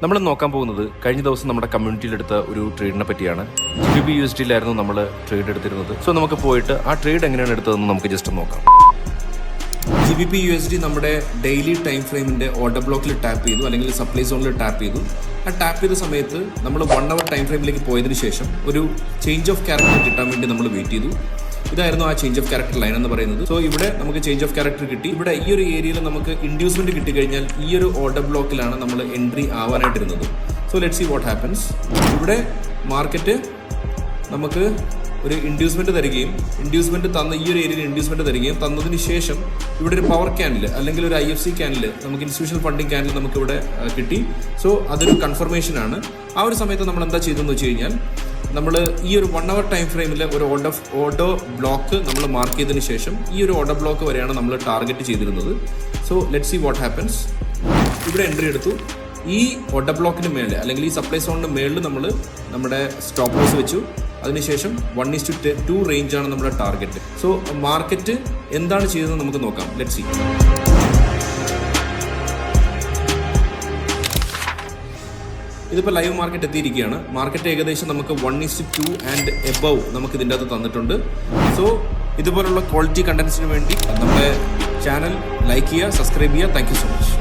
നമ്മൾ നോക്കാൻ പോകുന്നത് കഴിഞ്ഞ ദിവസം നമ്മുടെ കമ്മ്യൂണിറ്റിയിൽ എടുത്ത ഒരു ട്രേഡിനെ പറ്റിയാണ്. GBP/USDയിലായിരുന്നു നമ്മൾ ട്രേഡ് എടുത്തിരുന്നത്. സോ നമുക്ക് പോയിട്ട് ആ ട്രേഡ് എങ്ങനെയാണ് എടുത്തതെന്ന് നമുക്ക് ജസ്റ്റ് നോക്കാം. GBP/USD നമ്മുടെ ഡെയിലി ടൈം ഫ്രെയിമിന്റെ ഓർഡർ ബ്ലോക്കിൽ ടാപ്പ് ചെയ്തു, അല്ലെങ്കിൽ സപ്ലൈ സോണിൽ ടാപ്പ് ചെയ്തു. ആ ടാപ്പ് ചെയ്ത സമയത്ത് നമ്മൾ 1 hour ടൈം ഫ്രെയിമിലേക്ക് പോയതിനു ശേഷം ഒരു ചേഞ്ച് ഓഫ് ക്യാരക്ടർ കിട്ടാൻ വേണ്ടി നമ്മൾ വെയിറ്റ് ചെയ്തു. ഇതായിരുന്നു ആ ചേഞ്ച് ഓഫ് ക്യാരക്ടർ ലൈൻ എന്ന് പറയുന്നത്. സോ ഇവിടെ നമുക്ക് ചേഞ്ച് ഓഫ് ക്യാരക്ടർ കിട്ടി. ഇവിടെ ഈ ഒരു ഏരിയയിൽ നമുക്ക് ഇൻഡ്യൂസ്മെന്റ് കിട്ടിക്കഴിഞ്ഞാൽ ഈ ഒരു ഓർഡർ ബ്ലോക്കിലാണ് നമ്മൾ എൻട്രി ആവാനായിട്ടിരുന്നത്. So let see what happens. ഇവിടെ മാർക്കറ്റ് നമുക്ക് ഒരു ഇൻഡ്യൂസ്മെന്റ് തരികയും തന്ന ഈ ഒരു ഏരിയയിൽ ഇൻഡ്യൂസ്മെന്റ് തരികയും തന്നതിന് ശേഷം ഇവിടെ ഒരു പവർ ക്യാൻഡിൽ അല്ലെങ്കിൽ ഒരു IFC ക്യാൻഡിൽ നമുക്ക് ഇൻസ്റ്റിറ്റ്യൂഷണൽ ഫണ്ടിങ് ക്യാൻഡിൽ നമുക്ക് ഇവിടെ കിട്ടി. സോ അതൊരു കൺഫർമേഷൻ ആണ്. ആ ഒരു സമയത്ത് നമ്മൾ എന്താ ചെയ്തതെന്ന് വെച്ച് കഴിഞ്ഞാൽ നമ്മൾ ഈ ഒരു 1 hour ടൈം ഫ്രെയിമിൽ ഒരു ഓർഡർ ബ്ലോക്ക് നമ്മൾ മാർക്ക് ചെയ്തതിന് ശേഷം ഈ ഒരു ഓർഡർ ബ്ലോക്ക് വരെയാണ് നമ്മൾ ടാർഗറ്റ് ചെയ്തിരുന്നത്. So let see what happens. ഇവിടെ എൻട്രി എടുത്തു. ഈ ഓർഡർ ബ്ലോക്കിന് മേലെ അല്ലെങ്കിൽ ഈ സപ്ലൈ സോണിന് മേളിൽ നമ്മൾ നമ്മുടെ സ്റ്റോപ്പ് ലോസ് വെച്ചു. അതിനുശേഷം 1:2 റേഞ്ചാണ് നമ്മുടെ ടാർഗറ്റ്. സോ മാർക്കറ്റ് എന്താണ് ചെയ്തതെന്ന് നമുക്ക് നോക്കാം. Let see. ഇതിപ്പോൾ ലൈവ് മാർക്കറ്റ് എത്തിയിരിക്കുകയാണ്. മാർക്കറ്റ് ഏകദേശം നമുക്ക് 1:2 ആൻഡ് എബവ് നമുക്ക് ഇതിൻ്റെ അകത്ത് തന്നിട്ടുണ്ട്. സോ ഇതുപോലുള്ള ക്വാളിറ്റി കണ്ടന്റ്സിന് വേണ്ടി നമ്മുടെ ചാനൽ ലൈക്ക് ചെയ്യുക, സബ്സ്ക്രൈബ് ചെയ്യുക. Thank you so much.